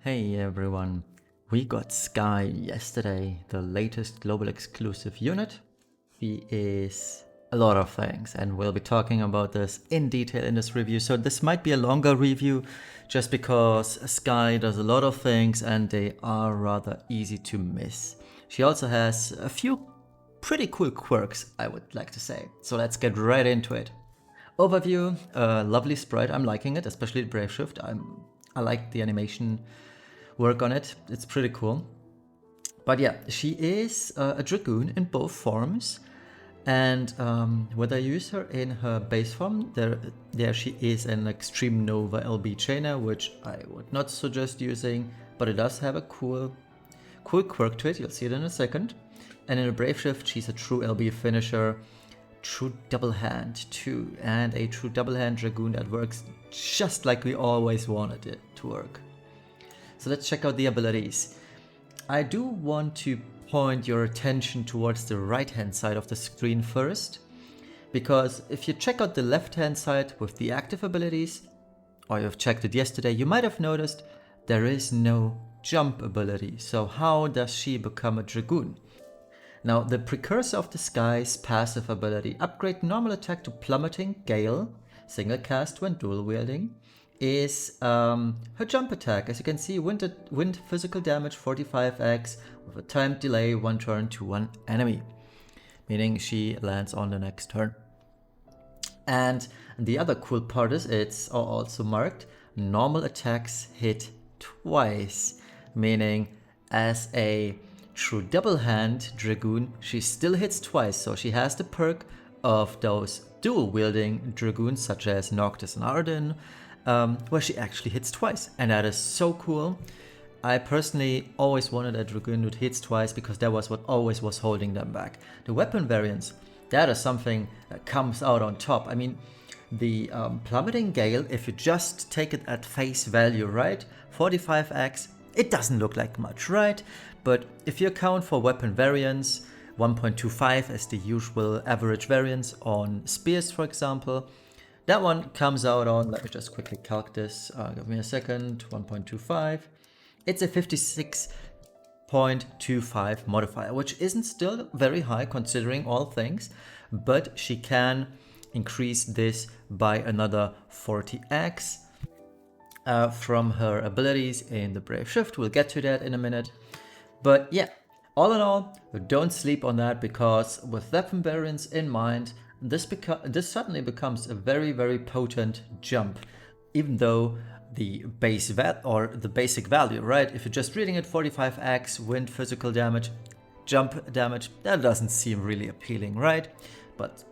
Hey everyone, we got Skye yesterday, the latest global exclusive unit. He is a lot of things and we'll be talking about this in detail in this review. So this might be a longer review just because Skye does a lot of things and they are rather easy to miss. She also has a few pretty cool quirks, I would like to say. So let's get right into it. Overview, lovely sprite, I'm liking it, especially the Brave Shift. I like the animation work on it, it's pretty cool. But yeah, she is a Dragoon in both forms, and whether I use her in her base form, there she is an Extreme Nova LB Chainer, which I would not suggest using, but it does have a cool quirk to it, you'll see it in a second. And in a Brave Shift, she's a true LB finisher, true double hand too, and a true double hand Dragoon that works just like we always wanted it to work. So let's check out the abilities. I do want to point your attention towards the right hand side of the screen first, because if you check out the left hand side with the active abilities, or you've checked it yesterday, you might have noticed there is no jump ability. So how does she become a Dragoon? Now, the precursor of the Skye's passive ability, upgrade normal attack to plummeting gale, single cast when dual wielding, is her jump attack. As you can see, wind physical damage 45x with a timed delay 1 turn to 1 enemy, meaning she lands on the next turn. And the other cool part is it's also marked normal attacks hit twice, meaning as a true double hand Dragoon, she still hits twice, so she has the perk of those dual wielding Dragoons such as Noctis and Arden, where she actually hits twice, and that is so cool. I personally always wanted a Dragoon that hits twice because that was what always was holding them back. The weapon variants, that is something that comes out on top. I mean, the plummeting gale, if you just take it at face value, right, 45x, it doesn't look like much, right? But if you account for weapon variants, 1.25 as the usual average variance on spears, for example, that one comes out on, let me just quickly calc this, give me a second, 1.25. It's a 56.25 modifier, which isn't still very high considering all things, but she can increase this by another 40x from her abilities in the Brave Shift. We'll get to that in a minute. But yeah, all in all, don't sleep on that, because with weapon variants in mind, this suddenly becomes a very, very potent jump, even though the basic value, right? If you're just reading it, 45x, wind physical damage, jump damage, that doesn't seem really appealing, right? But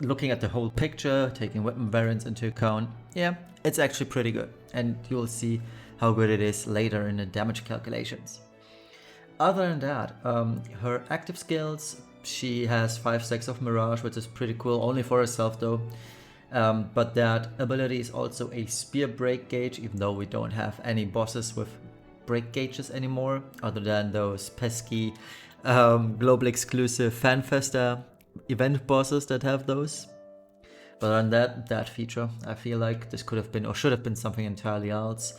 looking at the whole picture, taking weapon variants into account, yeah, it's actually pretty good. And you'll see how good it is later in the damage calculations. Other than that, her active skills, she has 5 stacks of Mirage, which is pretty cool, only for herself though. But that ability is also a spear break gauge, even though we don't have any bosses with break gauges anymore, other than those pesky global exclusive FanFesta event bosses that have those. But on that feature, I feel like this could have been, or should have been, something entirely else.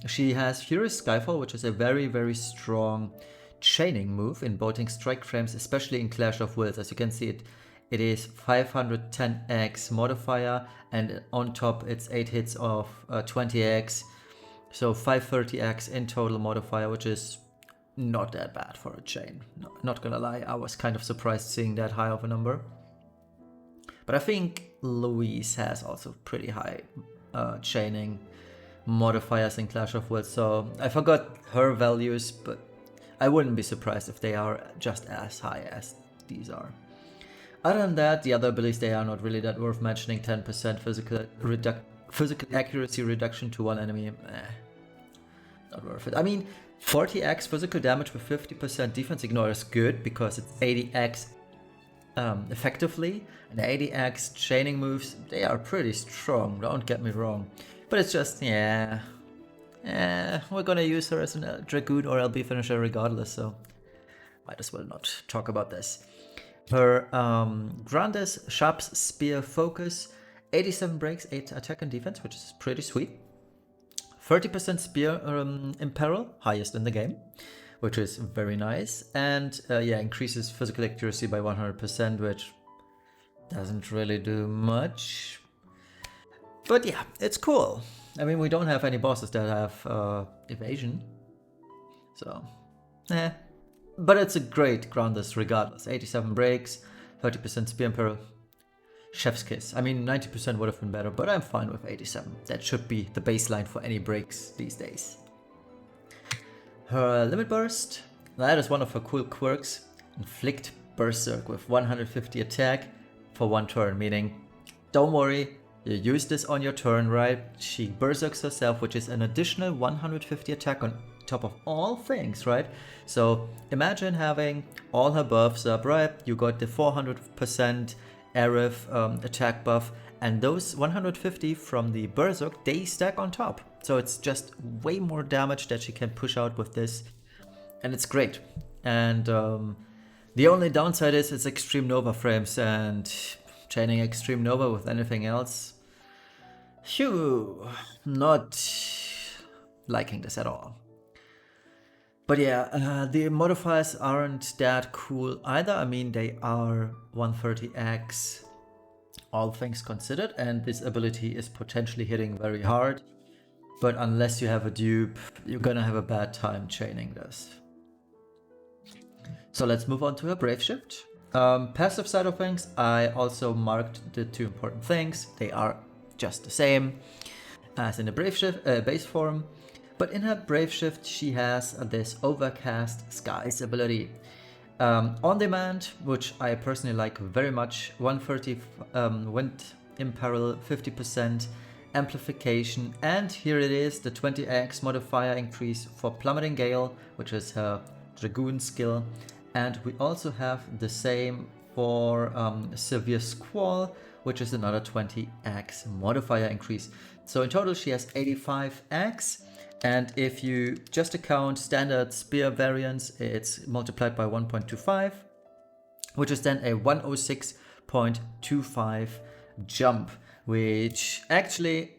She has Furious Skyfall, which is a very, very strong chaining move in bolting strike frames, especially in Clash of Wills. As you can see, it is 510x modifier, and on top it's 8 hits of 20x, so 530x in total modifier, which is not that bad for a chain. No, not gonna lie, I was kind of surprised seeing that high of a number. But I think Louise has also pretty high chaining modifiers in Clash of Wills, so I forgot her values, but I wouldn't be surprised if they are just as high as these are. Other than that, the other abilities, they are not really that worth mentioning. 10% physical accuracy reduction to one enemy, not worth it. I mean, 40x physical damage with 50% defense ignore is good because it's 80x effectively, and 80x chaining moves, they are pretty strong, don't get me wrong. But it's just, yeah, we're gonna use her as a Dragoon or LB finisher regardless, so might as well not talk about this. Her Grandes Sharp's Spear Focus, 87 breaks, 8 attack and defense, which is pretty sweet. 30% spear imperil, highest in the game, which is very nice. And yeah, increases physical accuracy by 100%, which doesn't really do much. But yeah, it's cool. I mean, we don't have any bosses that have evasion. So, But it's a great groundless regardless. 87 breaks, 30% spear imperil. Chef's kiss. I mean, 90% would have been better, but I'm fine with 87. That should be the baseline for any breaks these days. Her limit burst. That is one of her cool quirks. Inflict berserk with 150 attack for 1 turn, meaning, don't worry, you use this on your turn, right? She berserks herself, which is an additional 150 attack on top of all things, right? So imagine having all her buffs up, right? You got the 400% Arif attack buff, and those 150 from the berserk, they stack on top. So it's just way more damage that she can push out with this, and it's great. And the only downside is it's extreme Nova frames, and chaining extreme Nova with anything else, phew, not liking this at all. But yeah, the modifiers aren't that cool either. I mean, they are 130x, all things considered, and this ability is potentially hitting very hard. But unless you have a dupe, you're gonna have a bad time chaining this. So let's move on to her Brave Shift. Passive side of things, I also marked the 2 important things. They are just the same as in the Brave Shift base form. But in her Brave Shift, she has this Overcast Skies ability. On demand, which I personally like very much, 130 wind imperil, 50% amplification, and here it is, the 20x modifier increase for plummeting gale, which is her Dragoon skill. And we also have the same for severe squall, which is another 20x modifier increase. So in total she has 85x. And if you just account standard spear variants, it's multiplied by 1.25, which is then a 106.25 jump, which actually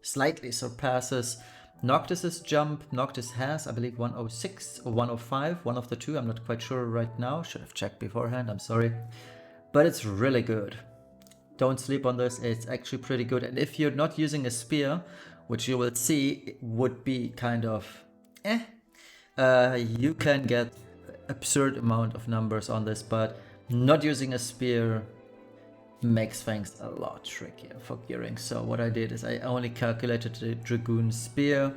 slightly surpasses Noctis's jump. Noctis has, I believe, 106 or 105, one of the two. I'm not quite sure right now. Should have checked beforehand, I'm sorry. But it's really good. Don't sleep on this, it's actually pretty good. And if you're not using a spear, which you will see would be kind of you can get absurd amount of numbers on this, but not using a spear makes things a lot trickier for gearing. So what I did is I only calculated the Dragoon spear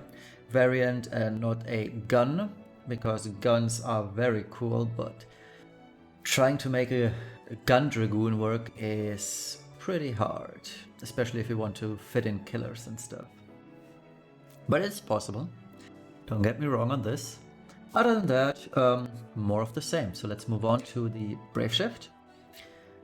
variant and not a gun, because guns are very cool, but trying to make a gun Dragoon work is pretty hard, especially if you want to fit in killers and stuff. But it's possible, don't get me wrong on this. Other than that, more of the same. So let's move on to the Brave Shift.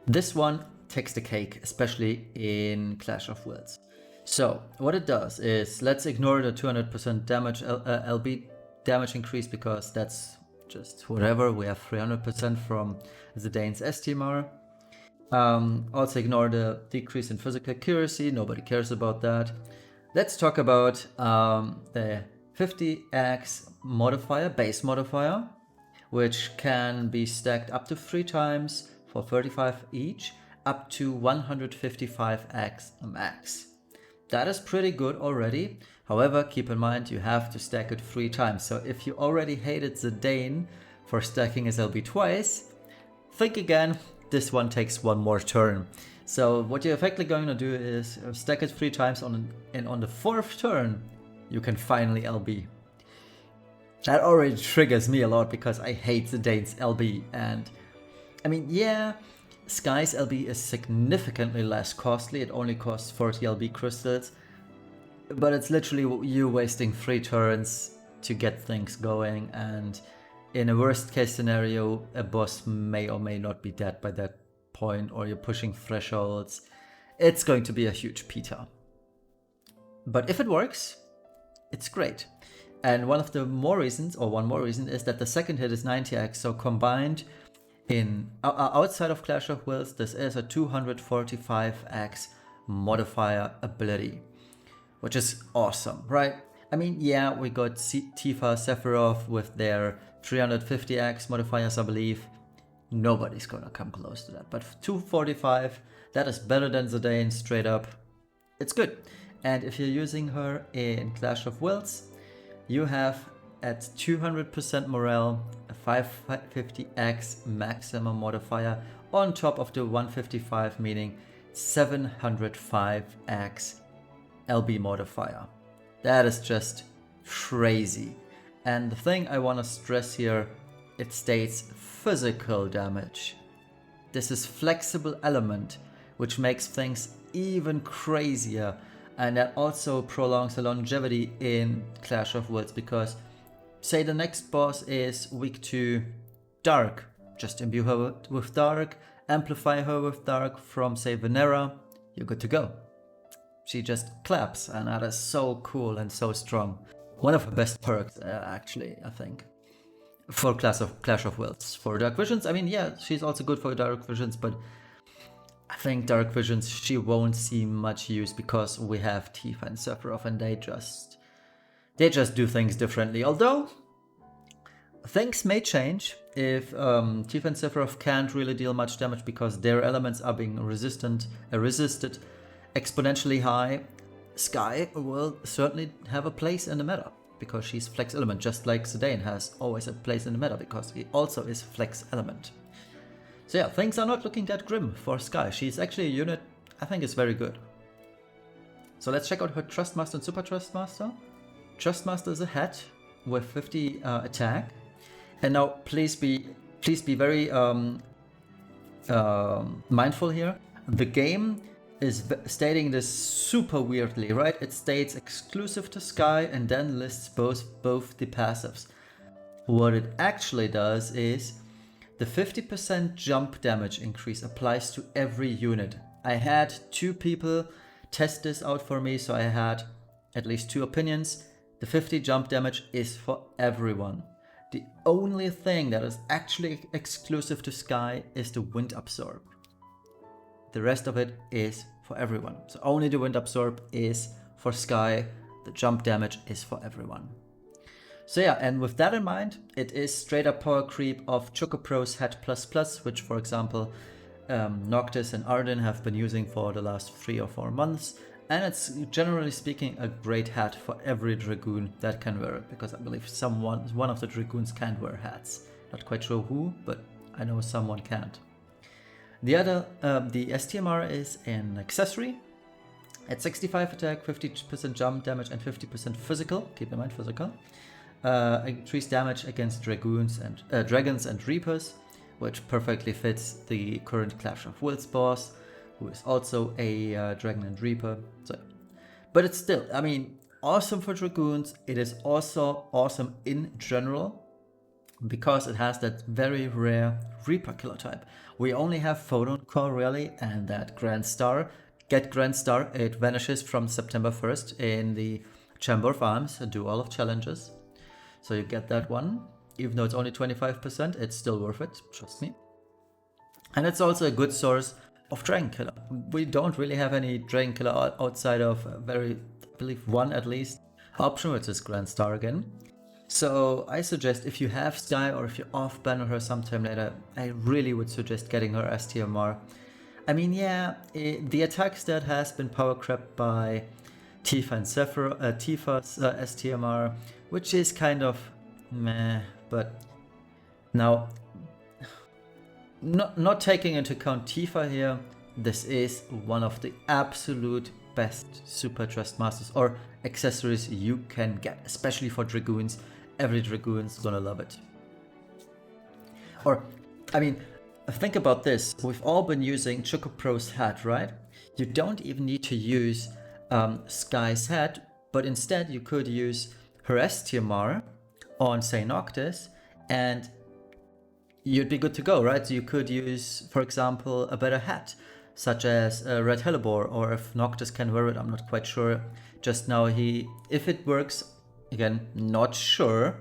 This one takes the cake, especially in Clash of Wills. So what it does is, let's ignore the 200% damage LB damage increase, because that's just whatever. We have 300% from Zidane's STMR. Also ignore the decrease in physical accuracy, nobody cares about that. Let's talk about the 50x modifier, base modifier, which can be stacked up to 3 times for 35 each, up to 155x max. That is pretty good already. However, keep in mind you have to stack it 3 times. So if you already hated Zidane for stacking his LB twice, think again, this one takes 1 more turn. So what you're effectively going to do is stack it 3 times and on the 4th turn, you can finally LB. That already triggers me a lot because I hate Zidane's LB. And I mean, yeah, Skye's LB is significantly less costly. It only costs 40 LB crystals. But it's literally you wasting 3 turns to get things going. And in a worst case scenario, a boss may or may not be dead by that point, or you're pushing thresholds. It's going to be a huge pita. But if it works, it's great. And one more reason is that the second hit is 90x, so combined in outside of Clash of Wills, this is a 245x modifier ability, which is awesome, right? I mean, yeah, we got Tifa Sephiroth with their 350x modifiers, I believe. Nobody's gonna come close to that. But 245, that is better than Zidane, straight up. It's good. And if you're using her in Clash of Wills, you have at 200% morale a 550x maximum modifier on top of the 155, meaning 705x LB modifier. That is just crazy. And the thing I want to stress here, it states physical damage. This is flexible element, which makes things even crazier, and that also prolongs the longevity in Clash of Wills, because say the next boss is weak to Dark, just imbue her with Dark, amplify her with Dark from say Venera, you're good to go. She just claps, and that is so cool and so strong. One of her best perks, actually, I think, for Clash of Wills. For Dark Visions, I mean, yeah, she's also good for Dark Visions, but I think Dark Visions, she won't see much use because we have Tifa and Sephiroth, and they just do things differently. Although things may change if Tifa and Sephiroth can't really deal much damage because their elements are being resisted exponentially high. Skye will certainly have a place in the meta because she's flex element, just like Zidane has always a place in the meta because he also is flex element. So yeah, things are not looking that grim for Skye. She's actually a unit I think is very good. So let's check out her Trustmaster and Super Trustmaster. Trustmaster is a hat with 50 attack. And now please be very mindful here. The game is stating this super weirdly, right? It states exclusive to Skye and then lists both the passives. What it actually does is the 50% jump damage increase applies to every unit. I had 2 people test this out for me, so I had at least 2 opinions. The 50 jump damage is for everyone. The only thing that is actually exclusive to Skye is the Wind Absorb. The rest of it is for everyone. So only the Wind Absorb is for Skye. The jump damage is for everyone. So yeah, and with that in mind, it is straight up power creep of Chocopro's Hat++, which for example Noctis and Arden have been using for the last 3 or 4 months. And it's generally speaking a great hat for every Dragoon that can wear it, because I believe one of the Dragoons can't wear hats. Not quite sure who, but I know someone can't. The other, the STMR is an accessory. At 65 attack, 50% jump damage and 50% physical, keep in mind physical. Increased damage against dragons and reapers, which perfectly fits the current Clash of Wills boss, who is also a dragon and reaper. So, but it's still, I mean, awesome for dragoons. It is also awesome in general because it has that very rare reaper killer type. We only have Photon Core really, and that Grand Star. Get Grand Star, it vanishes from September 1st in the Chamber of Arms, a duel of challenges. So you get that one. Even though it's only 25%, it's still worth it, trust me. And it's also a good source of Dragon Killer. We don't really have any Dragon Killer outside of I believe one at least option, which is Grand Star again. So I suggest if you have Skye or if you're off banner her sometime later, I really would suggest getting her STMR. I mean, yeah, the attack stat has been power crept by Tifa and Tifa's STMR, which is kind of meh, but now, not taking into account Tifa here, this is one of the absolute best Super Trustmasters or accessories you can get, especially for Dragoons. Every Dragoon's gonna love it. Or, I mean, think about this. We've all been using Chocopro's hat, right? You don't even need to use Skye's hat, but instead you could use her STMR on, say, Noctis, and you'd be good to go, right? So you could use, for example, a better hat, such as Red Hellebore, or if Noctis can wear it, I'm not quite sure. Just now, if it works, again, not sure,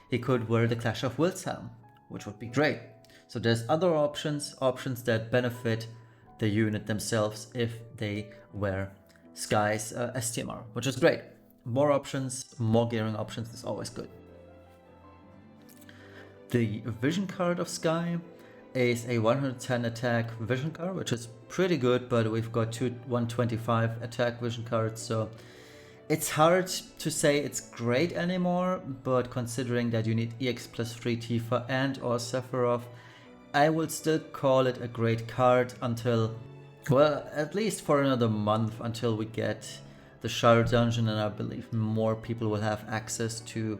he could wear the Clash of Wills helm, which would be great. So there's other options that benefit the unit themselves if they wear Skye's STMR, which is great. More options, more gearing options is always good. The vision card of Skye is a 110 attack vision card, which is pretty good, but we've got two 125 attack vision cards, so it's hard to say it's great anymore, but considering that you need EX plus 3 Tifa and or Sephiroth, I will still call it a great card until, well, at least for another month until we get the Shire Dungeon, and I believe more people will have access to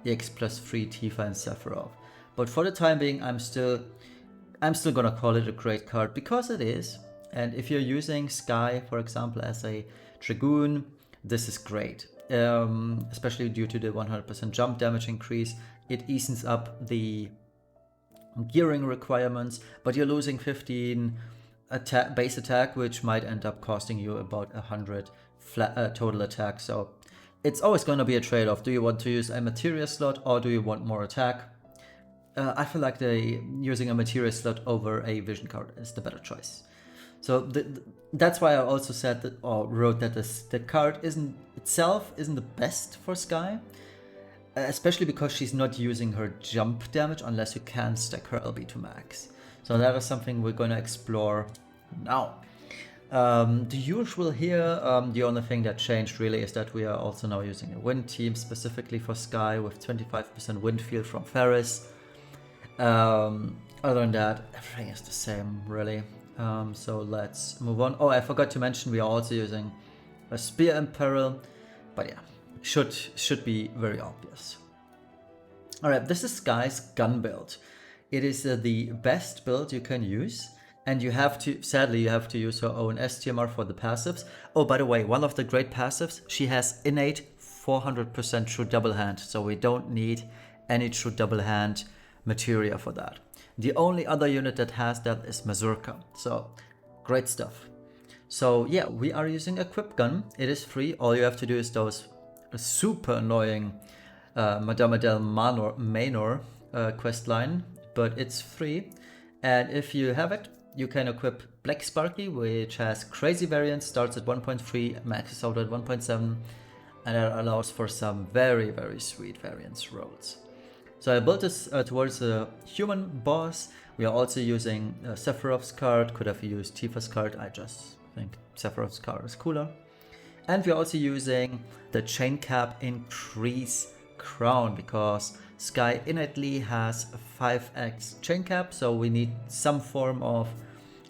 EX plus 3 Tifa and Sephiroth. But for the time being, I'm still gonna call it a great card because it is. And if you're using Skye, for example, as a Dragoon, this is great. Especially due to the 100% jump damage increase. It eases up the gearing requirements, but you're losing 15 base attack, which might end up costing you about 100 total attack. So it's always going to be a trade-off. Do you want to use a materia slot or do you want more attack? I feel like using a materia slot over a vision card is the better choice. So that's why I also said that, or wrote that the card isn't the best for Skye, especially because she's not using her jump damage unless you can stack her LB to max. So that is something we're going to explore now. The usual here, the only thing that changed really is that we are also now using a wind team specifically for Skye with 25% wind field from Ferris. Other than that, everything is the same really. So let's move on. Oh, I forgot to mention we are also using a spear in peril, but yeah, should be very obvious. All right, this is Skye's gun build. It is the best build you can use, and sadly you have to use her own STMR for the passives. Oh, by the way, one of the great passives, she has innate 400% true double hand, so we don't need any true double hand materia for that. The only other unit that has that is Mazurka, so great stuff. So yeah, we are using a equip gun. It is free. All you have to do is those super annoying Madame Adele Manor quest line, but it's free. And if you have it, you can equip Black Sparky, which has crazy variants, starts at 1.3, maxes out at 1.7, and that allows for some very, very sweet variants rolls. So I built this towards a human boss. We are also using Sephiroth's card. Could have used Tifa's card. I just think Sephiroth's card is cooler. And we're also using the chain cap increase crown because Skye innately has a 5x chain cap, so we need some form of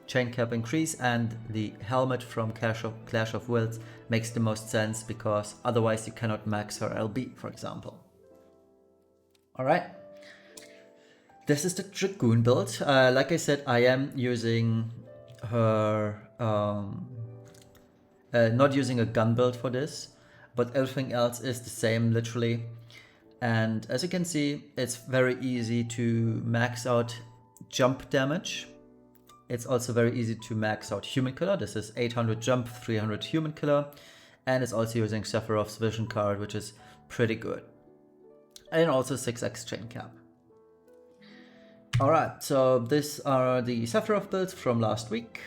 chain cap increase, and the helmet from Clash of Wills makes the most sense because otherwise you cannot max her LB, for example. Alright, this is the Dragoon build. Like I said, I am using her, not using a gun build for this, but everything else is the same literally. And as you can see, it's very easy to max out jump damage. It's also very easy to max out human killer. This is 800 jump, 300 human killer. And it's also using Sephiroth's vision card, which is pretty good. And also 6x chain cap. Alright, so these are the Sephiroth builds from last week.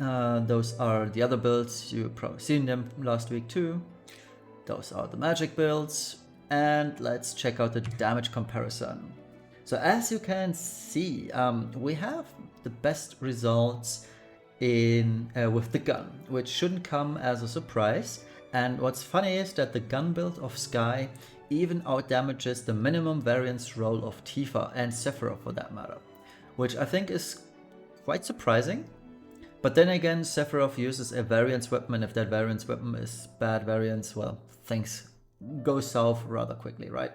Those are the other builds, you've probably seen them last week too. Those are the magic builds. And let's check out the damage comparison. So as you can see, we have the best results with the gun, which shouldn't come as a surprise. And what's funny is that the gun build of Skye even outdamages the minimum variance roll of Tifa and Sephiroth for that matter, which I think is quite surprising. But then again, Sephiroth uses a variance weapon, and if that variance weapon is bad variance, well, things go south rather quickly, right?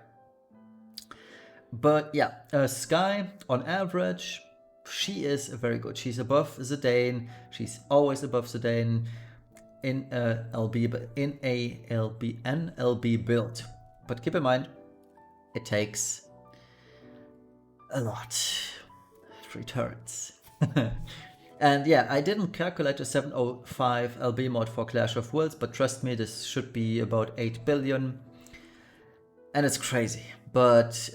But yeah, Skye, on average, she is very good. She's above Zidane. She's always above Zidane in a NLB build. But keep in mind, it takes a lot. 3 turns. And yeah, I didn't calculate a 705 LB mod for Clash of Wills, but trust me, this should be about 8 billion. And it's crazy. But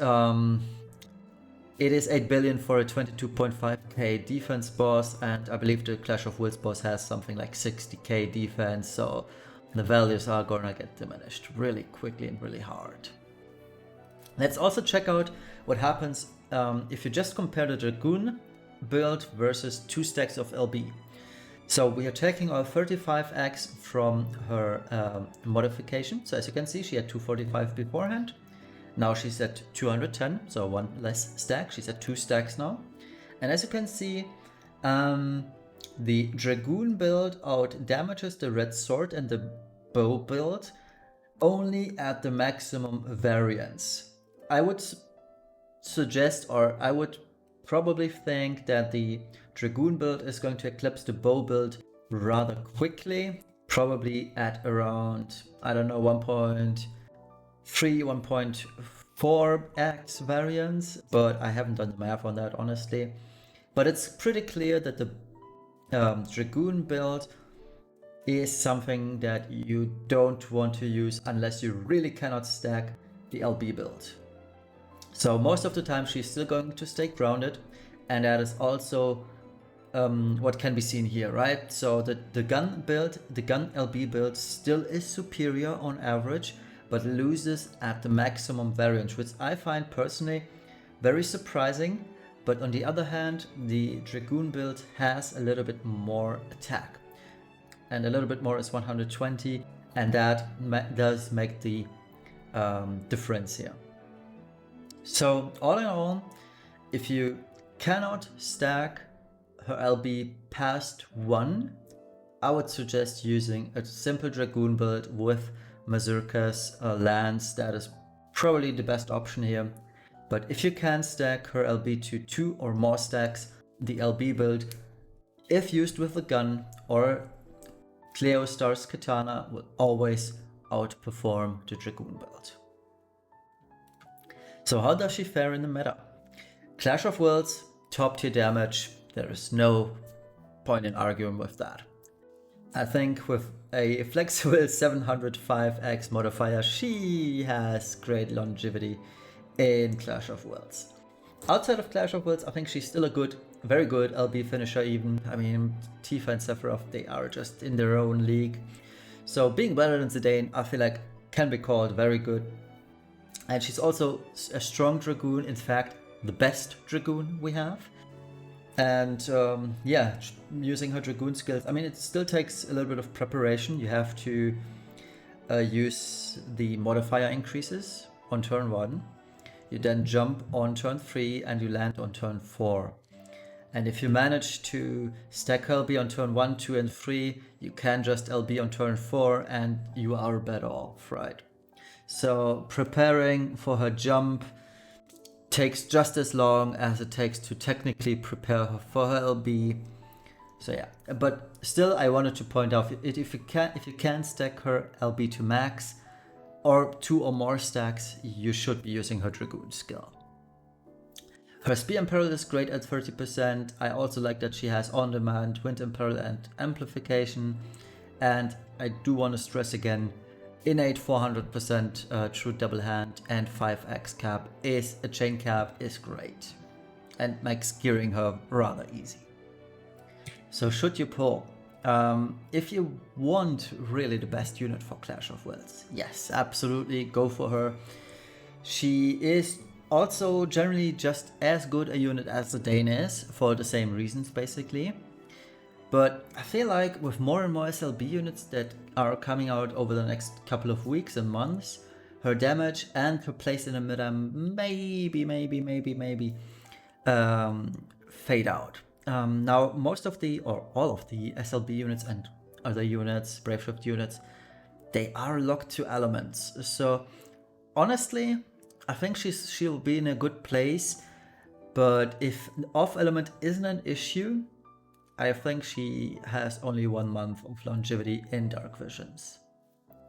It is 8 billion for a 22.5k defense boss, and I believe the Clash of Wills boss has something like 60k defense, so the values are gonna get diminished really quickly and really hard. Let's also check out what happens if you just compare the Dragoon build versus 2 stacks of LB. So we are taking our 35x from her modification. So as you can see, she had 245 beforehand. Now she's at 210, so 1 less stack. She's at 2 stacks now. And as you can see, the Dragoon build out damages the red sword and the bow build only at the maximum variance. I would suggest, or I would probably think that the Dragoon build is going to eclipse the bow build rather quickly, probably at around, I don't know, 1.3, 1.4x variance, but I haven't done the math on that honestly. But it's pretty clear that the Dragoon build is something that you don't want to use unless you really cannot stack the LB build. So most of the time she's still going to stay grounded, and that is also what can be seen here, right? So the gun build, the gun LB build still is superior on average, but loses at the maximum variance, which I find personally very surprising. But on the other hand, the Dragoon build has a little bit more attack, and a little bit more is 120, and that does make the difference here. So all in all, if you cannot stack her LB past 1, I would suggest using a simple Dragoon build with Mazurka's lance. That is probably the best option here. But if you can stack her LB to 2 or more stacks, the LB build, if used with a gun or Cleo Star's katana, will always outperform the Dragoon build. So how does she fare in the meta? Clash of Wills, top tier damage, there is no point in arguing with that. I think with a flexible 705x modifier, she has great longevity in Clash of Wills. Outside of Clash of Wills, I think she's still a very good LB finisher even. I mean, Tifa and Sephiroth, they are just in their own league. So being better than Zidane, I feel like can be called very good. And she's also a strong Dragoon, in fact, the best Dragoon we have. And yeah, using her Dragoon skills, I mean, it still takes a little bit of preparation. You have to use the modifier increases on turn 1. You then jump on turn 3 and you land on turn 4. And if you manage to stack LB on turn 1, 2 and 3, you can just LB on turn 4 and you are better off, right? So preparing for her jump takes just as long as it takes to technically prepare her for her LB. So yeah, but still I wanted to point out, if you can stack her LB to max or 2 or more stacks, you should be using her Dragoon skill. Her Spear Imperil is great at 30%. I also like that she has on-demand Wind Imperil and Amplification. And I do want to stress again, innate 400% true double hand and 5x cap is a chain cap is great and makes gearing her rather easy. So should you pull? If you want really the best unit for Clash of Wills, yes, absolutely go for her. She is also generally just as good a unit as the Dane is for the same reasons basically. But I feel like with more and more SLB units that are coming out over the next couple of weeks and months, her damage and her place in the meta maybe fade out. Now most of the, or all of the SLB units and other units, Braveshift units, they are locked to elements. So honestly, I think she'll be in a good place, but if off element isn't an issue, I think she has only 1 month of longevity in Dark Visions.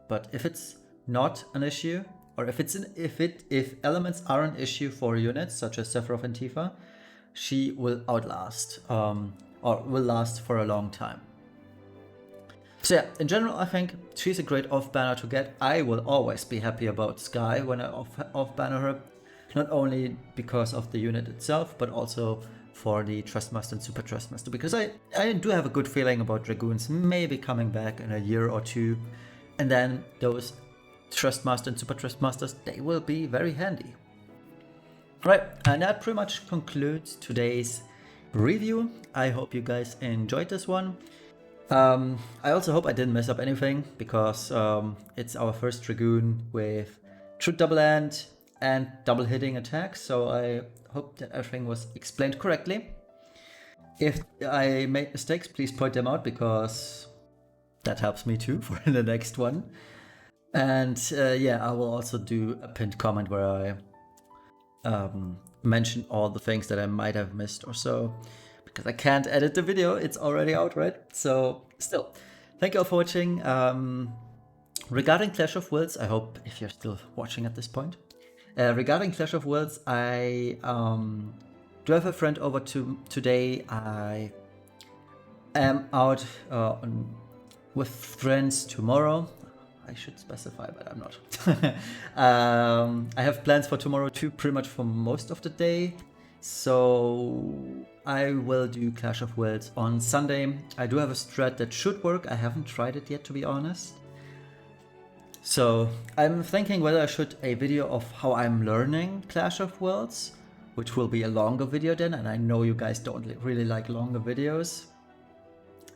But if it's not an issue, or if elements are an issue for units such as Sephiroth and Tifa, she will outlast or will last for a long time. So yeah, in general, I think she's a great off banner to get. I will always be happy about Skye when I off banner her. not only because of the unit itself, but also for the Trustmaster and Super Trustmaster, because I do have a good feeling about Dragoons maybe coming back in a year or two, and then those Trustmaster and Super Trustmasters, they will be very handy. Right, and that pretty much concludes today's review. I hope you guys enjoyed this one. I also hope I didn't mess up anything, because it's our first Dragoon with true double end and double hitting attacks, so I hope that everything was explained correctly. If I made mistakes, please point them out, because that helps me too for the next one. And yeah, I will also do a pinned comment where I mention all the things that I might have missed or so, because I can't edit the video, it's already out, right? So still, thank you all for watching. Regarding Clash of Wills, I hope if you're still watching at this point, regarding Clash of Wills, I do have a friend over today. I am out with friends tomorrow. I should specify, but I'm not. I have plans for tomorrow too, pretty much for most of the day. So I will do Clash of Wills on Sunday. I do have a strat that should work. I haven't tried it yet, to be honest. So I'm thinking whether I should a video of how I'm learning Clash of Wills, which will be a longer video then, and I know you guys don't really like longer videos.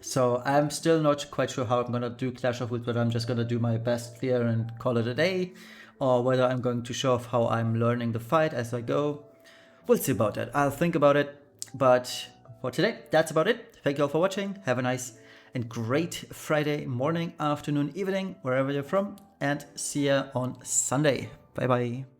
So I'm still not quite sure how I'm gonna do Clash of Wills, whether I'm just gonna do my best clear and call it a day, or whether I'm going to show off how I'm learning the fight as I go. We'll see about that. I'll think about it. But for today, that's about it. Thank you all for watching. Have a nice and great Friday morning, afternoon, evening, wherever you're from, and see ya on Sunday. Bye bye.